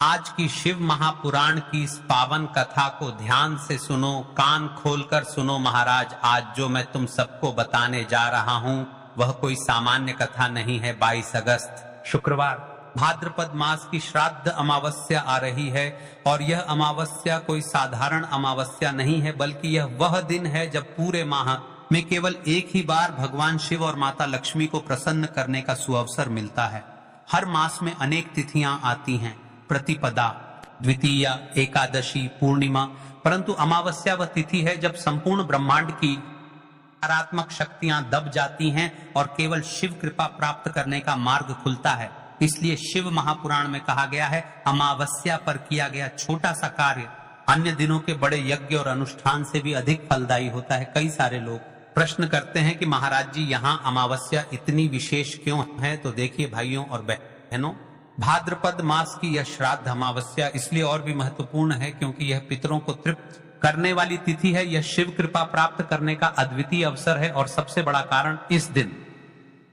आज की शिव महापुराण की इस पावन कथा को ध्यान से सुनो, कान खोलकर सुनो महाराज। आज जो मैं तुम सबको बताने जा रहा हूं वह कोई सामान्य कथा नहीं है। 22 अगस्त शुक्रवार भाद्रपद मास की श्राद्ध अमावस्या आ रही है और यह अमावस्या कोई साधारण अमावस्या नहीं है, बल्कि यह वह दिन है जब पूरे माह में केवल एक ही बार भगवान शिव और माता लक्ष्मी को प्रसन्न करने का सुअवसर मिलता है। हर मास में अनेक तिथियां आती हैं, प्रतिपदा, द्वितीया, एकादशी, पूर्णिमा, परंतु अमावस्या वह तिथि है जब संपूर्ण ब्रह्मांड की नकारात्मक शक्तियां दब जाती हैं और केवल शिव कृपा प्राप्त करने का मार्ग खुलता है। इसलिए शिव महापुराण में कहा गया है, अमावस्या पर किया गया छोटा सा कार्य अन्य दिनों के बड़े यज्ञ और अनुष्ठान से भी अधिक फलदायी होता है। कई सारे लोग प्रश्न करते हैं कि महाराज जी यहाँ अमावस्या इतनी विशेष क्यों है? तो देखिए भाइयों और बहनों, भाद्रपद मास की यह श्राद्ध अमावस्या इसलिए और भी महत्वपूर्ण है क्योंकि यह पितरों को तृप्त करने वाली तिथि है। यह शिव कृपा प्राप्त करने का अद्वितीय अवसर है और सबसे बड़ा कारण इस दिन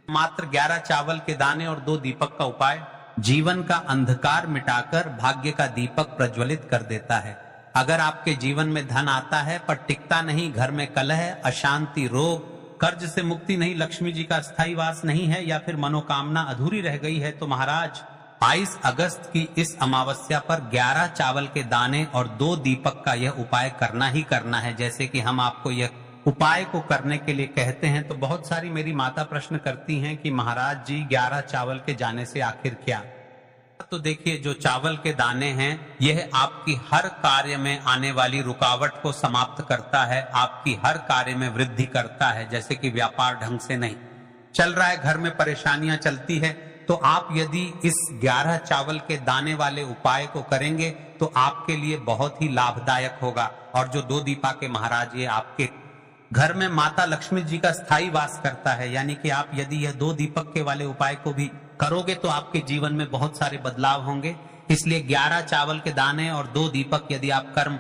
मात्र 11 चावल के दाने और 2 दीपक का उपाय जीवन का अंधकार मिटाकर भाग्य का दीपक प्रज्वलित कर देता है। अगर आपके जीवन में धन आता है पर टिकता नहीं, घर में कलह, अशांति, रोग, कर्ज से मुक्ति नहीं, लक्ष्मी जी का स्थायी वास नहीं है या फिर मनोकामना अधूरी रह गई है, तो महाराज 22 अगस्त की इस अमावस्या पर 11 चावल के दाने और 2 दीपक का यह उपाय करना ही करना है। जैसे कि हम आपको यह उपाय को करने के लिए कहते हैं तो बहुत सारी मेरी माता प्रश्न करती हैं कि महाराज जी 11 चावल के जाने से आखिर क्या? तो देखिए, जो चावल के दाने हैं यह आपकी हर कार्य में आने वाली रुकावट को समाप्त करता है, आपकी हर कार्य में वृद्धि करता है। जैसे कि व्यापार ढंग से नहीं चल रहा है, घर में परेशानियां चलती है, तो आप यदि इस 11 चावल के दाने वाले उपाय को करेंगे तो आपके लिए बहुत ही लाभदायक होगा। और जो 2 दीपा के महाराज, ये आपके घर में माता लक्ष्मी जी का स्थायी वास करता है, यानी कि आप यदि यह 2 दीपक के वाले उपाय को भी करोगे तो आपके जीवन में बहुत सारे बदलाव होंगे। इसलिए 11 चावल के दाने और 2 दीपक यदि आप कर्म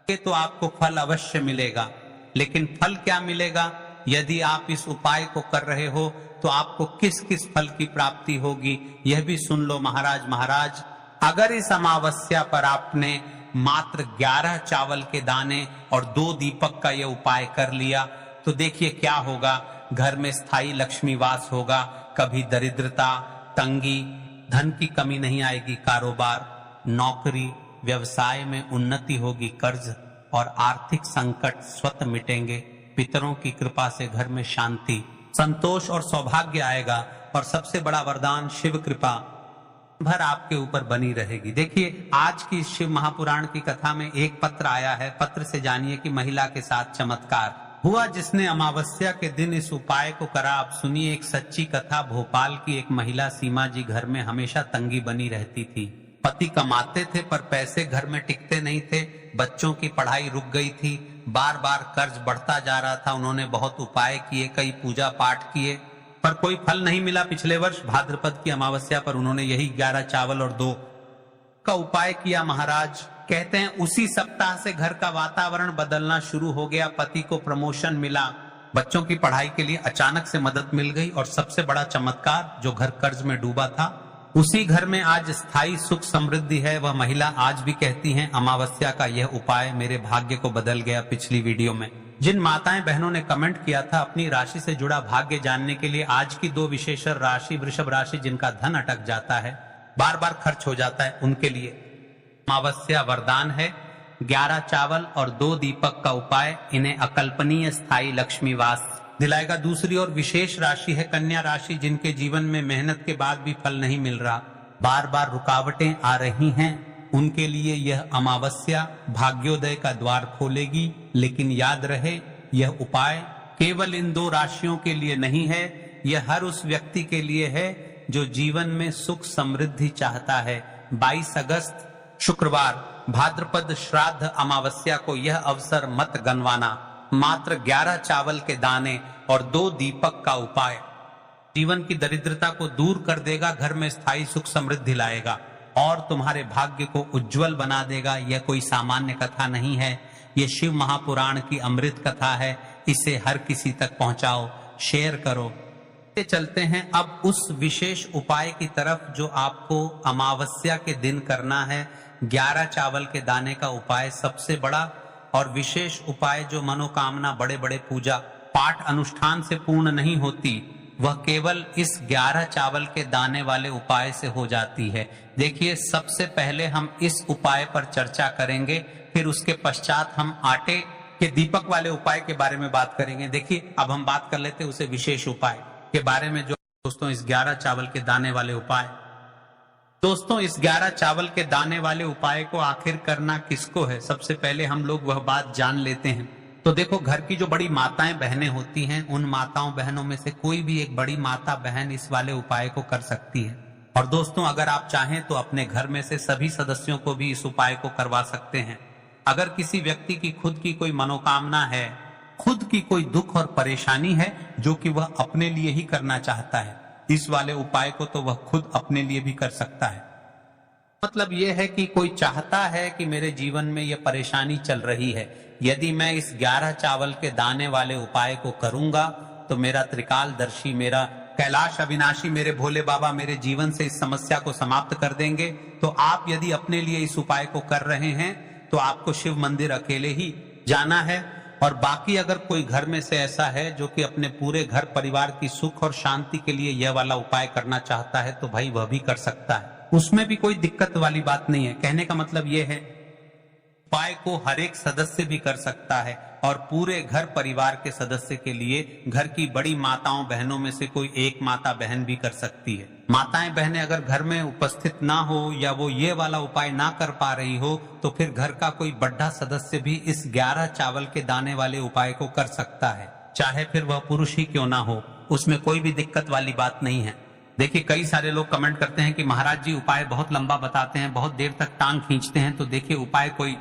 तो आपको फल अवश्य मिलेगा। लेकिन फल क्या मिलेगा? यदि आप इस उपाय को कर रहे हो तो आपको किस किस फल की प्राप्ति होगी यह भी सुन लो महाराज। अगर इस अमावस्या पर आपने मात्र 11 चावल के दाने और 2 दीपक का यह उपाय कर लिया तो देखिए क्या होगा। घर में स्थायी लक्ष्मी वास होगा, कभी दरिद्रता, तंगी, धन की कमी नहीं आएगी, कारोबार, नौकरी, व्यवसाय में उन्नति होगी, कर्ज और आर्थिक संकट स्वतः मिटेंगे। पितरों की कृपा से घर में शांति, संतोष और सौभाग्य आएगा और सबसे बड़ा वरदान शिव कृपा भर आपके ऊपर बनी रहेगी। देखिए, आज की शिव महापुराण की कथा में एक पत्र आया है। पत्र से जानिए कि महिला के साथ चमत्कार हुआ जिसने अमावस्या के दिन इस उपाय को करा। आप सुनिए एक सच्ची कथा। भोपाल की एक महिला सीमा जी, घर में हमेशा तंगी बनी रहती थी। पति कमाते थे पर पैसे घर में टिकते नहीं थे, बच्चों की पढ़ाई रुक गई थी, बार बार कर्ज बढ़ता जा रहा था। उन्होंने बहुत उपाय किए, कई पूजा पाठ किए पर कोई फल नहीं मिला। पिछले वर्ष भाद्रपद की अमावस्या पर उन्होंने यही 11 चावल और 2 का उपाय किया। महाराज कहते हैं उसी सप्ताह से घर का वातावरण बदलना शुरू हो गया। पति को प्रमोशन मिला, बच्चों की पढ़ाई के लिए अचानक से मदद मिल गई और सबसे बड़ा चमत्कार, जो घर कर्ज में डूबा था उसी घर में आज स्थायी सुख समृद्धि है। वह महिला आज भी कहती हैं अमावस्या का यह उपाय मेरे भाग्य को बदल गया। पिछली वीडियो में जिन माताएं बहनों ने कमेंट किया था अपनी राशि से जुड़ा भाग्य जानने के लिए, आज की 2 विशेष राशि वृषभ राशि, जिनका धन अटक जाता है, बार बार खर्च हो जाता है, उनके लिए अमावस्या वरदान है। 11 चावल और 2 दीपक का उपाय इन्हें अकल्पनीय स्थायी लक्ष्मी वास दिलाएगा। दूसरी ओर विशेष राशि है कन्या राशि, जिनके जीवन में मेहनत के बाद भी फल नहीं मिल रहा, बार बार रुकावटें आ रही हैं, उनके लिए यह अमावस्या भाग्योदय का द्वार खोलेगी। लेकिन याद रहे, यह उपाय केवल इन 2 राशियों के लिए नहीं है, यह हर उस व्यक्ति के लिए है जो जीवन में सुख समृद्धि चाहता है। 22 अगस्त शुक्रवार भाद्रपद श्राद्ध अमावस्या को यह अवसर मत गंवाना। मात्र 11 चावल के दाने और 2 दीपक का उपाय जीवन की दरिद्रता को दूर कर देगा, घर में स्थायी सुख समृद्धि लाएगा और तुम्हारे भाग्य को उज्जवल बना देगा। यह कोई सामान्य कथा नहीं है, यह शिव महापुराण की अमृत कथा है। इसे हर किसी तक पहुंचाओ, शेयर करो। चलते हैं अब उस विशेष उपाय की तरफ जो आपको अमावस्या के दिन करना है। 11 चावल के दाने का उपाय सबसे बड़ा और विशेष उपाय जो मनोकामना बड़े बड़े पूजा पाठ अनुष्ठान से पूर्ण नहीं होती, वह केवल इस 11 चावल के दाने वाले उपाय से हो जाती है। देखिए, सबसे पहले हम इस उपाय पर चर्चा करेंगे, फिर उसके पश्चात हम आटे के दीपक वाले उपाय के बारे में बात करेंगे। देखिए, अब हम बात कर लेते हैं उसे विशेष उपाय के बारे में, जो दोस्तों इस 11 चावल के दाने वाले उपाय। दोस्तों, इस 11 चावल के दाने वाले उपाय को आखिर करना किसको है, सबसे पहले हम लोग वह बात जान लेते हैं। तो देखो, घर की जो बड़ी माताएं बहनें होती हैं, उन माताओं बहनों में से कोई भी एक बड़ी माता बहन इस वाले उपाय को कर सकती है। और दोस्तों, अगर आप चाहें तो अपने घर में से सभी सदस्यों को भी इस उपाय को करवा सकते हैं। अगर किसी व्यक्ति की खुद की कोई मनोकामना है, खुद की कोई दुख और परेशानी है जो कि वह अपने लिए ही करना चाहता है, इस वाले उपाय को तो वह खुद अपने लिए भी कर सकता है। मतलब यह है कि कोई चाहता है कि मेरे जीवन में यह परेशानी चल रही है, यदि मैं इस 11 चावल के दाने वाले उपाय को करूंगा तो मेरा त्रिकालदर्शी, मेरा कैलाश अविनाशी, मेरे भोले बाबा मेरे जीवन से इस समस्या को समाप्त कर देंगे। तो आप यदि अपने लिए इस उपाय को कर रहे हैं तो आपको शिव मंदिर अकेले ही जाना है। और बाकी अगर कोई घर में से ऐसा है जो कि अपने पूरे घर परिवार की सुख और शांति के लिए यह वाला उपाय करना चाहता है, तो भाई वह भी कर सकता है, उसमें भी कोई दिक्कत वाली बात नहीं है। कहने का मतलब यह है, उपाय को हर एक सदस्य भी कर सकता है और पूरे घर परिवार के सदस्य के लिए घर की बड़ी माताओं बहनों में से कोई एक माता बहन भी कर सकती है। माताएं बहनें अगर घर में उपस्थित ना हो या वो ये वाला उपाय ना कर पा रही हो, तो फिर घर का कोई बड़ा सदस्य भी इस 11 चावल के दाने वाले उपाय को कर सकता है, चाहे फिर वह पुरुष ही क्यों ना हो, उसमें कोई भी दिक्कत वाली बात नहीं है। देखिए, कई सारे लोग कमेंट करते हैं कि महाराज जी उपाय बहुत लंबा बताते हैं, बहुत देर तक टांग खींचते हैं। तो देखिए, उपाय कोई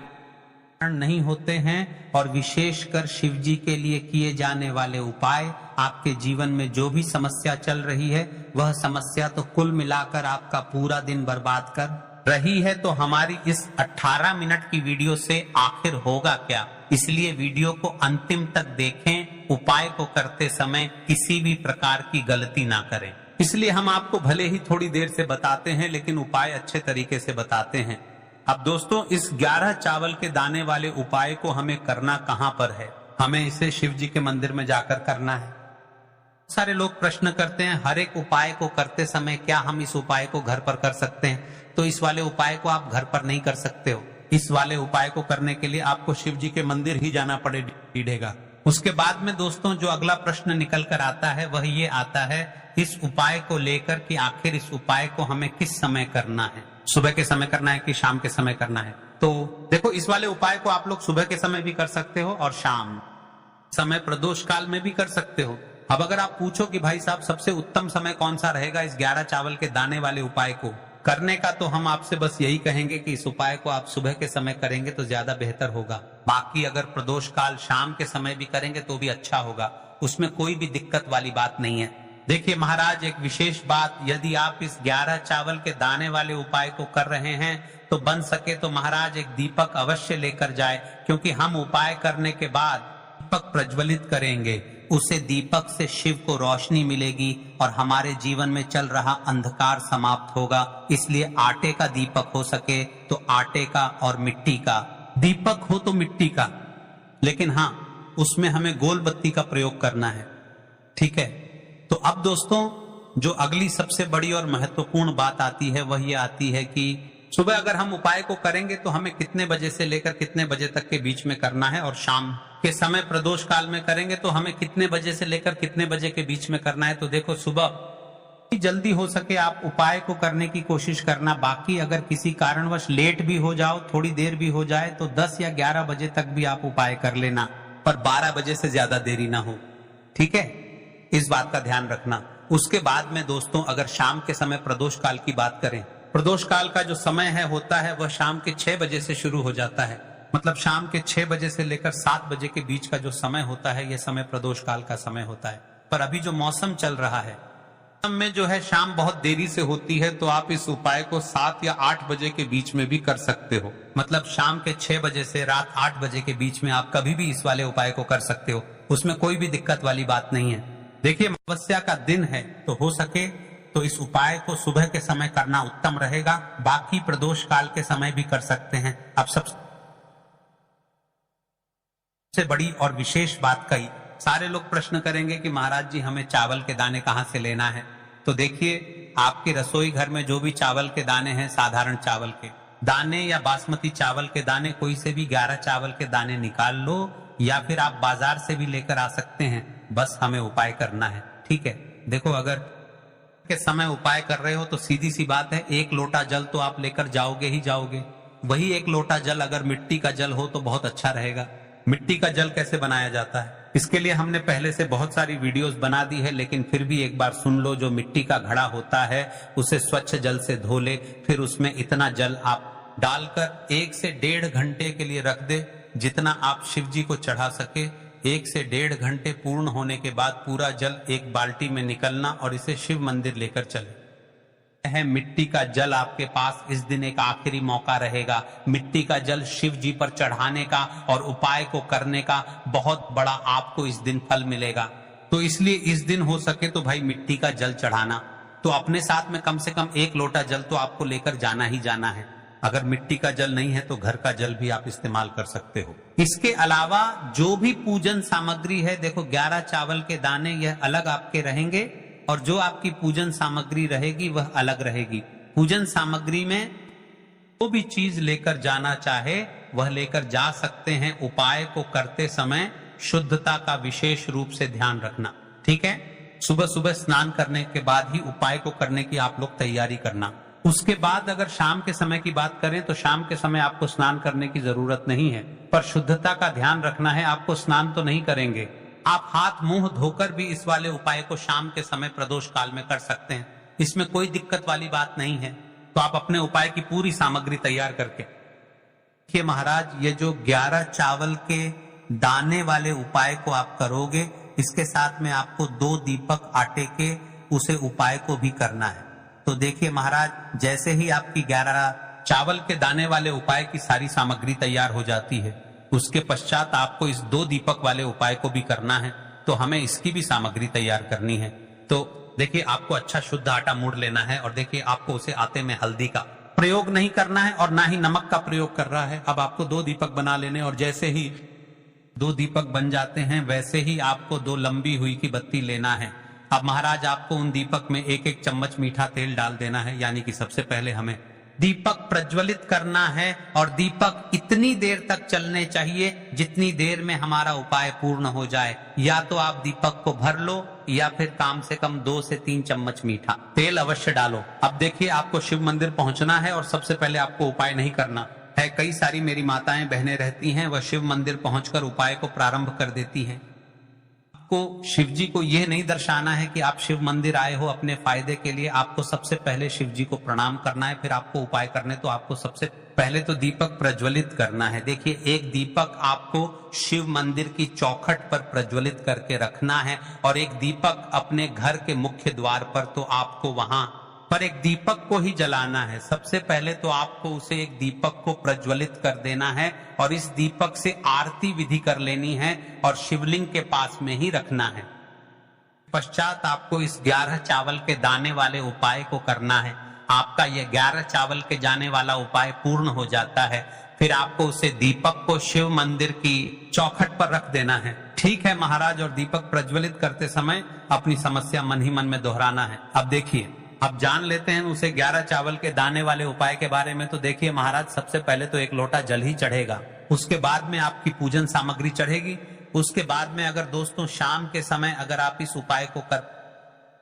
नहीं होते हैं और विशेषकर शिव जी के लिए किए जाने वाले उपाय आपके जीवन में जो भी समस्या चल रही है, वह समस्या तो कुल मिलाकर आपका पूरा दिन बर्बाद कर रही है। तो हमारी इस 18 मिनट की वीडियो से आखिर होगा क्या, इसलिए वीडियो को अंतिम तक देखें। उपाय को करते समय किसी भी प्रकार की गलती ना करें, इसलिए हम आपको भले ही थोड़ी देर से बताते हैं, लेकिन उपाय अच्छे तरीके से बताते हैं। अब दोस्तों, इस 11 चावल के दाने वाले उपाय को हमें करना कहां पर है, हमें इसे शिव जी के मंदिर में जाकर करना है। सारे लोग प्रश्न करते हैं, हर एक उपाय को करते समय क्या हम इस उपाय को घर पर कर सकते हैं? तो इस वाले उपाय को आप घर पर नहीं कर सकते हो। इस वाले उपाय को करने के लिए आपको शिव जी के मंदिर ही जाना पड़ेगा। उसके बाद में दोस्तों जो अगला प्रश्न निकल कर आता है वह ये आता है इस उपाय को लेकर कि आखिर इस उपाय को हमें किस समय करना है, सुबह के समय करना है कि शाम के समय करना है। तो देखो, इस वाले उपाय को आप लोग सुबह के समय भी कर सकते हो और शाम समय प्रदोष काल में भी कर सकते हो। अब अगर आप पूछो कि भाई साहब सबसे उत्तम समय कौन सा रहेगा इस 11 चावल के दाने वाले उपाय को करने का, तो हम आपसे बस यही कहेंगे कि इस उपाय को आप सुबह के समय करेंगे तो ज्यादा बेहतर होगा। बाकी अगर प्रदोष काल शाम के समय भी करेंगे तो भी अच्छा होगा, उसमें कोई भी दिक्कत वाली बात नहीं है। देखिए महाराज, एक विशेष बात, यदि आप इस 11 चावल के दाने वाले उपाय को कर रहे हैं तो बन सके तो महाराज एक दीपक अवश्य लेकर जाए, क्योंकि हम उपाय करने के बाद दीपक प्रज्वलित करेंगे, उसे दीपक से शिव को रोशनी मिलेगी और हमारे जीवन में चल रहा अंधकार समाप्त होगा। इसलिए आटे का दीपक हो सके तो आटे का और मिट्टी का दीपक हो तो मिट्टी का, लेकिन हाँ उसमें हमें गोल बत्ती का प्रयोग करना है, ठीक है। तो अब दोस्तों जो अगली सबसे बड़ी और महत्वपूर्ण बात आती है वह ये आती है कि सुबह अगर हम उपाय को करेंगे तो हमें कितने बजे से लेकर कितने बजे तक के बीच में करना है, और शाम के समय प्रदोष काल में करेंगे तो हमें कितने बजे से लेकर कितने बजे के बीच में करना है। तो देखो, सुबह जल्दी हो सके आप उपाय को करने की कोशिश करना। बाकी अगर किसी कारणवश लेट भी हो जाओ, थोड़ी देर भी हो जाए, तो 10 या 11 बजे तक भी आप उपाय कर लेना, पर 12 बजे से ज्यादा देरी ना हो, ठीक है, इस बात का ध्यान रखना। उसके बाद में दोस्तों अगर शाम के समय प्रदोष काल की बात करें, प्रदोष काल का जो समय है होता है वह शाम के 6 बजे से शुरू हो जाता है। मतलब शाम के 6 बजे से लेकर 7 बजे के बीच का जो समय होता है यह समय प्रदोष काल का समय होता है। पर अभी जो मौसम चल रहा है में जो है शाम बहुत देरी से होती है, तो आप इस उपाय को 7 या 8 बजे के बीच में भी कर सकते हो। मतलब शाम के 6 बजे से रात 8 बजे के बीच में आप कभी भी इस वाले उपाय को कर सकते हो, उसमें कोई भी दिक्कत वाली बात नहीं है। देखिए अमावस्या का दिन है तो हो सके तो इस उपाय को सुबह के समय करना उत्तम रहेगा, बाकी प्रदोष काल के समय भी कर सकते हैं। अब सबसे बड़ी और विशेष बात कही, सारे लोग प्रश्न करेंगे कि महाराज जी हमें चावल के दाने कहां से लेना है। तो देखिए आपके रसोई घर में जो भी चावल के दाने हैं, साधारण चावल के दाने या बासमती चावल के दाने, कोई से भी 11 चावल के दाने निकाल लो या फिर आप बाजार से भी लेकर आ सकते हैं। बस हमें उपाय करना है, ठीक है। देखो अगर के समय उपाय कर रहे हो तो सीधी सी बात है, 1 लोटा जल तो आप लेकर जाओगे ही जाओगे। वही 1 लोटा जल अगर मिट्टी का जल हो तो बहुत अच्छा रहेगा। मिट्टी का जल कैसे बनाया जाता है, इसके लिए हमने पहले से बहुत सारी वीडियोस बना दी है, लेकिन फिर भी एक बार सुन लो। जो मिट्टी का घड़ा होता है उसे स्वच्छ जल से धो ले, फिर उसमें इतना जल आप डालकर 1 से 1.5 घंटे के लिए रख दे, जितना आप शिव जी को चढ़ा सके। 1 से 1.5 घंटे पूर्ण होने के बाद पूरा जल एक बाल्टी में निकलना और इसे शिव मंदिर लेकर चले। है मिट्टी का जल आपके पास इस दिन एक आखिरी मौका रहेगा, मिट्टी का जल शिव जी पर चढ़ाने का और उपाय को करने का बहुत बड़ा आपको इस दिन फल मिलेगा। तो इसलिए इस दिन हो सके तो भाई मिट्टी का जल चढ़ाना, तो अपने साथ में कम से कम 1 लोटा जल तो आपको लेकर जाना ही जाना है। अगर मिट्टी का जल नहीं है तो घर का जल भी आप इस्तेमाल कर सकते हो। इसके अलावा जो भी पूजन सामग्री है, देखो 11 चावल के दाने यह अलग आपके रहेंगे और जो आपकी पूजन सामग्री रहेगी वह अलग रहेगी। पूजन सामग्री में जो भी चीज लेकर जाना चाहे वह लेकर जा सकते हैं। उपाय को करते समय शुद्धता का विशेष रूप से ध्यान रखना, ठीक है। सुबह सुबह स्नान करने के बाद ही उपाय को करने की आप लोग तैयारी करना। उसके बाद अगर शाम के समय की बात करें तो शाम के समय आपको स्नान करने की जरूरत नहीं है, पर शुद्धता का ध्यान रखना है। आपको स्नान तो नहीं करेंगे, आप हाथ मुंह धोकर भी इस वाले उपाय को शाम के समय प्रदोष काल में कर सकते हैं, इसमें कोई दिक्कत वाली बात नहीं है। तो आप अपने उपाय की पूरी सामग्री तैयार करके देखिए महाराज, ये जो 11 चावल के दाने वाले उपाय को आप करोगे, इसके साथ में आपको 2 दीपक आटे के उसे उपाय को भी करना है। तो देखिए महाराज, जैसे ही आपकी 11 चावल के दाने वाले उपाय की सारी सामग्री तैयार हो जाती है, उसके पश्चात आपको इस 2 दीपक वाले उपाय को भी करना है। तो हमें इसकी भी सामग्री तैयार करनी है। तो देखिए आपको अच्छा शुद्ध आटा मूड़ लेना है और देखिए आपको उसे आटे में हल्दी का प्रयोग नहीं करना है और ना ही नमक का प्रयोग कर रहा है। अब आपको 2 दीपक बना लेने और जैसे ही 2 दीपक बन जाते हैं वैसे ही आपको 2 लंबी हुई की बत्ती लेना है। अब महाराज आपको उन दीपक में 1-1 चम्मच मीठा तेल डाल देना है, यानी कि सबसे पहले हमें दीपक प्रज्वलित करना है और दीपक इतनी देर तक चलने चाहिए जितनी देर में हमारा उपाय पूर्ण हो जाए। या तो आप दीपक को भर लो या फिर कम से कम 2 से 3 चम्मच मीठा तेल अवश्य डालो। अब देखिए आपको शिव मंदिर पहुंचना है और सबसे पहले आपको उपाय नहीं करना है। कई सारी मेरी माताएं बहनें रहती हैं, वह शिव मंदिर पहुंचकर उपाय को प्रारंभ कर देती हैं। आपको शिव जी को यह नहीं दर्शाना है कि आप शिव मंदिर आए हो अपने फायदे के लिए। आपको सबसे पहले शिव जी को प्रणाम करना है, फिर आपको उपाय करने। तो आपको सबसे पहले तो दीपक प्रज्वलित करना है। देखिए 1 दीपक आपको शिव मंदिर की चौखट पर प्रज्वलित करके रखना है और 1 दीपक अपने घर के मुख्य द्वार पर। तो आपको वहां पर 1 दीपक को ही जलाना है। सबसे पहले तो आपको उसे 1 दीपक को प्रज्वलित कर देना है और इस दीपक से आरती विधि कर लेनी है और शिवलिंग के पास में ही रखना है। पश्चात आपको इस 11 चावल के दाने वाले उपाय को करना है। आपका ये 11 चावल के जाने वाला उपाय पूर्ण हो जाता है, फिर आपको उसे दीपक को शिव मंदिर की चौखट पर रख देना है। ठीक है महाराज, और दीपक प्रज्वलित करते समय अपनी समस्या मन ही मन में दोहराना है। अब देखिए, अब जान लेते हैं उसे 11 चावल के दाने वाले उपाय के बारे में। तो देखिए महाराज, सबसे पहले तो 1 लोटा जल ही चढ़ेगा, उसके बाद में आपकी पूजन सामग्री चढ़ेगी। उसके बाद में अगर दोस्तों शाम के समय अगर आप इस उपाय को कर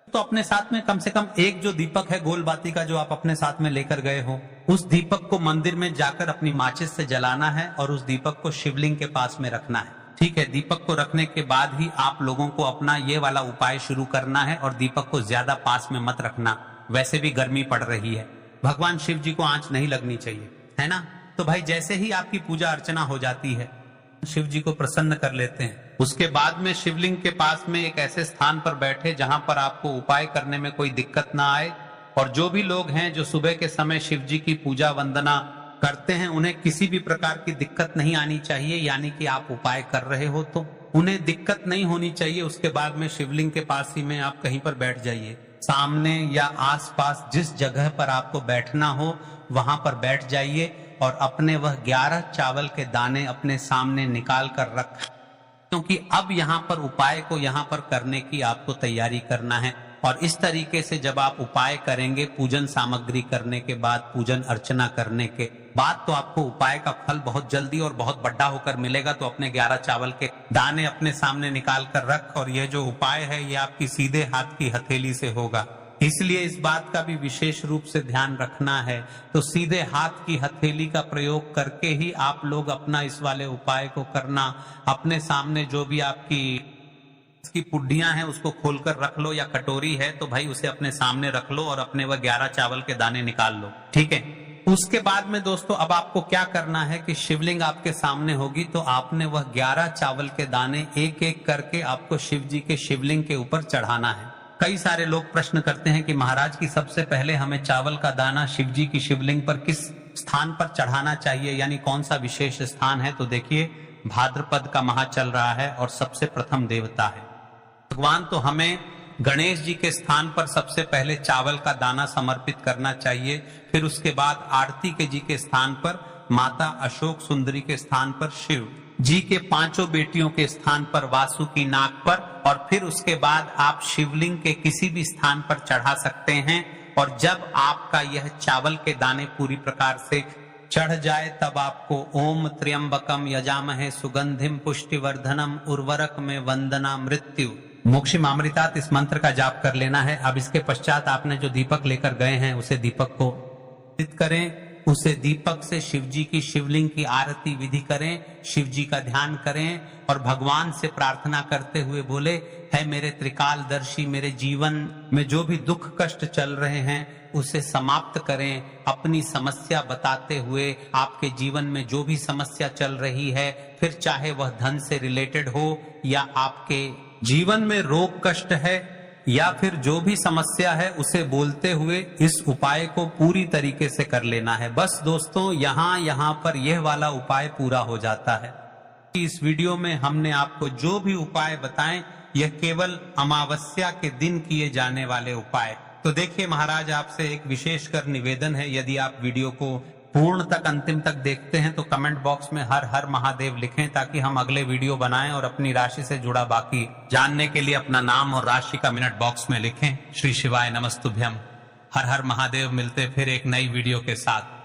तो अपने साथ में कम से कम 1 जो दीपक है गोल बाती का, जो आप अपने साथ में लेकर गए हो, उस दीपक को मंदिर में जाकर अपनी माचिस से जलाना है और उस दीपक को शिवलिंग के पास में रखना है। ठीक है, दीपक को रखने के बाद ही आप लोगों को अपना ये वाला उपाय शुरू करना है और दीपक को ज्यादा पास में मत रखना, वैसे भी गर्मी पड़ रही है, भगवान शिव जी को आंच नहीं लगनी चाहिए, है ना। तो भाई जैसे ही आपकी पूजा अर्चना हो जाती है, शिव जी को प्रसन्न कर लेते हैं। उसके बाद में शिवलिंग के पास में एक ऐसे स्थान पर बैठे जहां पर आपको उपाय करने में कोई दिक्कत ना आए। और जो भी लोग हैं जो सुबह के समय शिव जी की पूजा वंदना करते हैं, उन्हें किसी भी प्रकार की दिक्कत नहीं आनी चाहिए। यानी कि आप उपाय कर रहे हो तो उन्हें दिक्कत नहीं होनी चाहिए। उसके बाद में शिवलिंग के पास ही में आप कहीं पर बैठ जाइए, सामने या आसपास जिस जगह पर आपको बैठना हो वहां पर बैठ जाइए और अपने वह 11 चावल के दाने अपने सामने निकाल कर रख, क्योंकि अब यहाँ पर उपाय को यहाँ पर करने की आपको तैयारी करना है। और इस तरीके से जब आप उपाय करेंगे, पूजन सामग्री करने के बाद, पूजन अर्चना करने के बाद, तो आपको उपाय का फल बहुत जल्दी और बहुत बड़ा होकर मिलेगा। तो अपने 11 चावल के दाने अपने सामने निकाल कर रख, और ये जो उपाय है ये आपकी सीधे हाथ की हथेली से होगा, इसलिए इस बात का भी विशेष रूप से ध्यान रखना है। तो सीधे हाथ की हथेली का प्रयोग करके ही आप लोग अपना इस वाले उपाय को करना। अपने सामने जो भी आपकी इसकी पुड्डियां हैं उसको खोलकर रख लो, या कटोरी है तो भाई उसे अपने सामने रख लो और अपने वह 11 चावल के दाने निकाल लो, ठीक है। उसके बाद में दोस्तों अब आपको क्या करना है कि शिवलिंग आपके सामने होगी, तो आपने वह 11 चावल के दाने एक एक करके आपको शिव जी के शिवलिंग के ऊपर चढ़ाना है। कई सारे लोग प्रश्न करते हैं कि महाराज की सबसे पहले हमें चावल का दाना शिव जी की शिवलिंग पर किस स्थान पर चढ़ाना चाहिए, यानी कौन सा विशेष स्थान है। तो देखिए, भाद्रपद का माह चल रहा है और सबसे प्रथम देवता है भगवान, तो हमें गणेश जी के स्थान पर सबसे पहले चावल का दाना समर्पित करना चाहिए। फिर उसके बाद आरती के जी के स्थान पर, माता अशोक सुंदरी के स्थान पर शिव जी के 5 बेटियों के स्थान पर, वासुकी नाग पर, और फिर उसके बाद आप शिवलिंग के किसी भी स्थान पर चढ़ा सकते हैं। और जब आपका यह चावल के दाने पूरी प्रकार से चढ़ जाए तब आपको ओम त्र्यंबकम यजामहे सुगंधिम पुष्टिवर्धनम उर्वरक में वंदना मृत्यु मोक्षमामृतात्, इस मंत्र का जाप कर लेना है। अब इसके पश्चात आपने जो दीपक लेकर गए हैं उसे दीपक को करें, उसे दीपक से शिव जी की शिवलिंग की आरती विधि करें, शिव जी का ध्यान करें और भगवान से प्रार्थना करते हुए बोले, है मेरे त्रिकालदर्शी, मेरे जीवन में जो भी दुख कष्ट चल रहे हैं उसे समाप्त करें। अपनी समस्या बताते हुए, आपके जीवन में जो भी समस्या चल रही है, फिर चाहे वह धन से रिलेटेड हो या आपके जीवन में रोग कष्ट है या फिर जो भी समस्या है, उसे बोलते हुए इस उपाय को पूरी तरीके से कर लेना है। बस दोस्तों, यहाँ पर यह वाला उपाय पूरा हो जाता है। इस वीडियो में हमने आपको जो भी उपाय बताएं, यह केवल अमावस्या के दिन किए जाने वाले उपाय। तो देखिए महाराज, आपसे एक विशेषकर निवेदन है, यदि आप वीडियो को पूर्ण तक, अंतिम तक देखते हैं तो कमेंट बॉक्स में हर हर महादेव लिखें, ताकि हम अगले वीडियो बनाएं और अपनी राशि से जुड़ा बाकी जानने के लिए अपना नाम और राशि का मिनट बॉक्स में लिखें। श्री शिवाय नमस्तुभ्यम। हर हर महादेव। मिलते फिर एक नई वीडियो के साथ।